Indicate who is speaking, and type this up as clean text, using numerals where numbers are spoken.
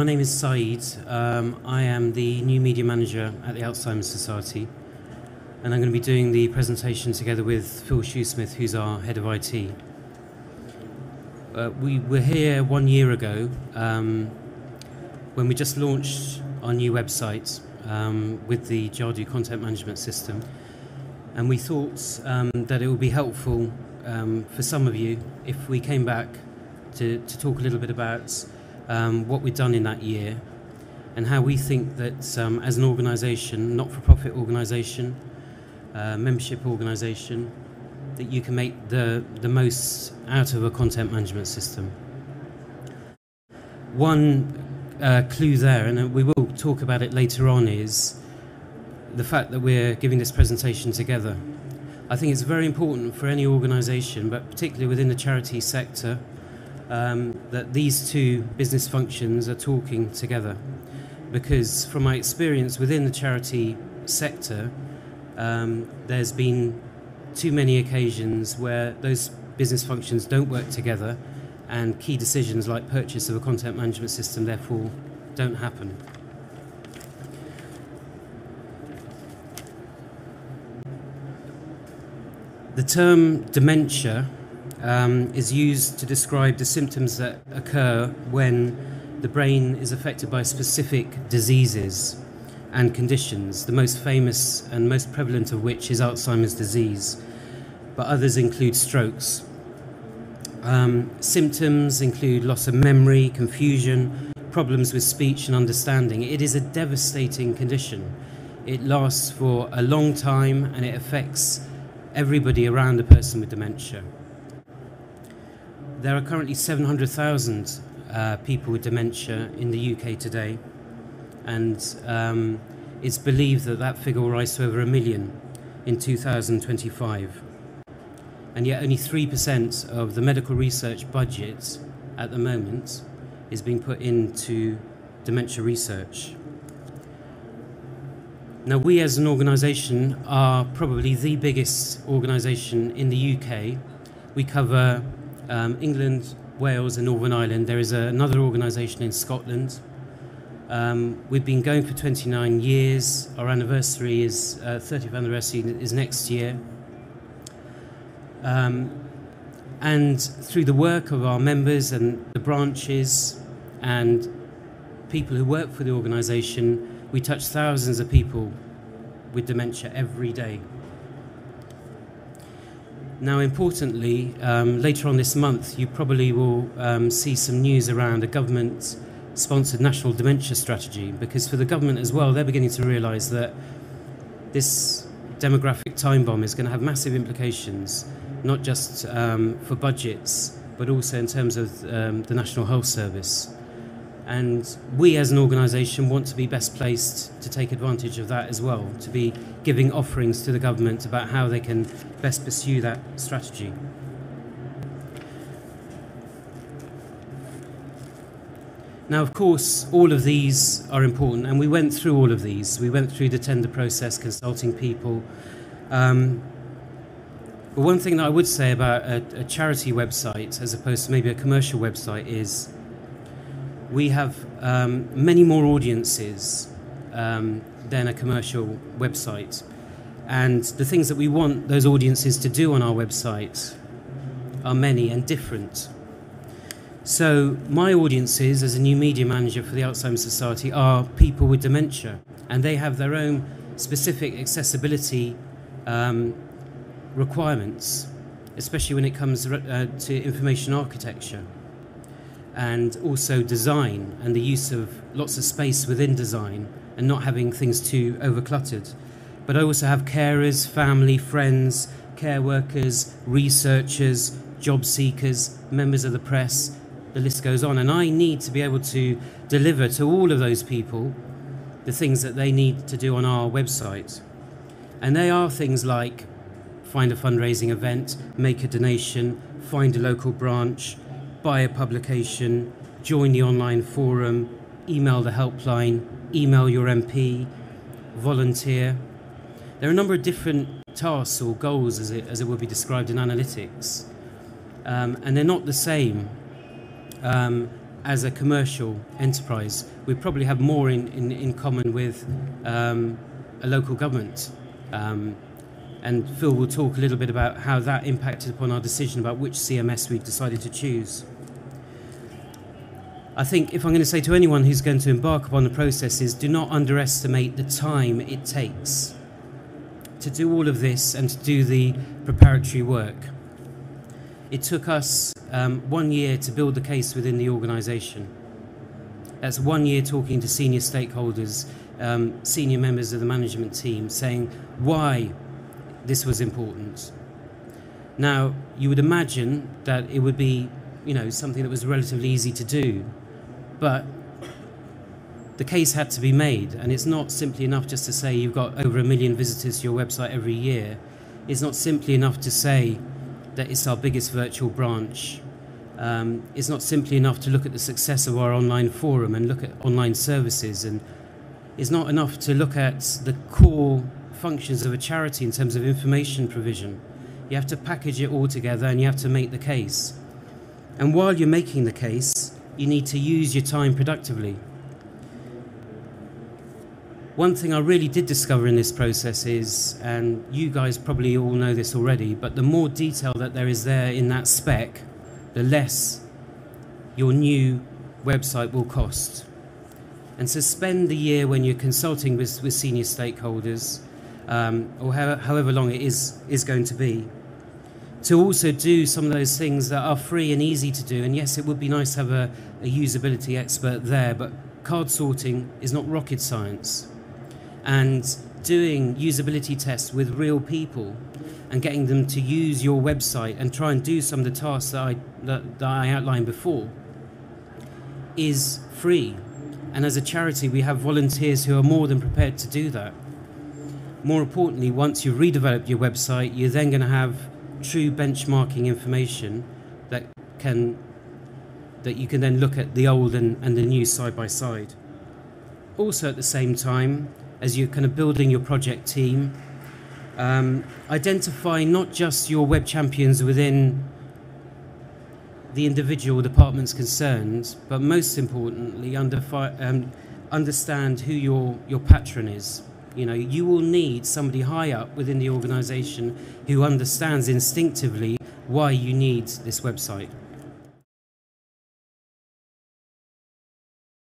Speaker 1: My name is Said. I am the new media manager at the Alzheimer Society, and I'm going to be doing the presentation together with Phil Shoesmith, who's our head of IT. We were here 1 year ago when we just launched our new website with the Jadu content management system, and we thought that it would be helpful for some of you if we came back to talk a little bit about what we've done in that year and how we think that as an organisation, not-for-profit organisation, membership organisation, that you can make the most out of a content management system. One clue there, and we will talk about it later on, is the fact that we're giving this presentation together. I think it's very important for any organisation, but particularly within the charity sector, that these two business functions are talking together. Because from my experience within the charity sector, there's been too many occasions where those business functions don't work together and key decisions like purchase of a content management system therefore don't happen. The term dementia is used to describe the symptoms that occur when the brain is affected by specific diseases and conditions, the most famous and most prevalent of which is Alzheimer's disease, but others include strokes. Symptoms include loss of memory, confusion, problems with speech and understanding. It is a devastating condition. It lasts for a long time and it affects everybody around a person with dementia. There are currently 700,000 people with dementia in the UK today, and it's believed that that figure will rise to over 1 million in 2025. And yet only 3% of the medical research budget at the moment is being put into dementia research. Now, we as an organisation are probably the biggest organisation in the UK. We cover England, Wales and Northern Ireland. There is another organisation in Scotland. We've been going for 29 years. Our anniversary is 30th anniversary is next year. And through the work of our members and the branches and people who work for the organisation, we touch thousands of people with dementia every day. Now, importantly, later on this month, you probably will see some news around a government-sponsored national dementia strategy, because for the government as well, they're beginning to realise that this demographic time bomb is going to have massive implications, not just for budgets, but also in terms of the National Health Service. And we as an organisation want to be best placed to take advantage of that as well, to be giving offerings to the government about how they can best pursue that strategy. Now, of course, all of these are important, and we went through all of these. We went through the tender process, consulting people. But one thing that I would say about a charity website, as opposed to maybe a commercial website, is we have many more audiences than a commercial website. And the things that we want those audiences to do on our website are many and different. So my audiences as a new media manager for the Alzheimer Society are people with dementia, and they have their own specific accessibility requirements, especially when it comes to information architecture, and also design and the use of lots of space within design and not having things too overcluttered. But I also have carers, family, friends, care workers, researchers, job seekers, members of the press, the list goes on. And I need to be able to deliver to all of those people the things that they need to do on our website. And they are things like find a fundraising event, make a donation, find a local branch, buy a publication, join the online forum, email the helpline, email your MP, volunteer. There are a number of different tasks or goals, as it would be described in analytics, and they're not the same. as a commercial enterprise, we probably have more in common with a local government. And Phil will talk a little bit about how that impacted upon our decision about which CMS we've decided to choose. I think if I'm going to say to anyone who's going to embark upon the process is do not underestimate the time it takes to do all of this and to do the preparatory work. It took us 1 year to build the case within the organisation. That's 1 year talking to senior stakeholders, senior members of the management team, saying why this was important. Now, you would imagine that it would be, something that was relatively easy to do, but the case had to be made, and it's not simply enough just to say you've got over 1 million visitors to your website every year. It's not simply enough to say that it's our biggest virtual branch. It's not simply enough to look at the success of our online forum and look at online services, and it's not enough to look at the core functions of a charity in terms of information provision. You have to package it all together and you have to make the case. And while you're making the case, you need to use your time productively. One thing I really did discover in this process is, and you guys probably all know this already, but the more detail that there is there in that spec, the less your new website will cost. And so spend the year when you're consulting with senior stakeholders, or however long it is going to be, to also do some of those things that are free and easy to do. And yes, it would be nice to have a usability expert there, but card sorting is not rocket science. And doing usability tests with real people and getting them to use your website and try and do some of the tasks that I outlined before is free. And as a charity, we have volunteers who are more than prepared to do that. More importantly, once you've redeveloped your website, you're then going to have true benchmarking information that you can then look at the old and the new side by side. Also, at the same time, as you're kind of building your project team, identify not just your web champions within the individual departments concerned, but most importantly, understand who your patron is. You will need somebody high up within the organisation who understands instinctively why you need this website.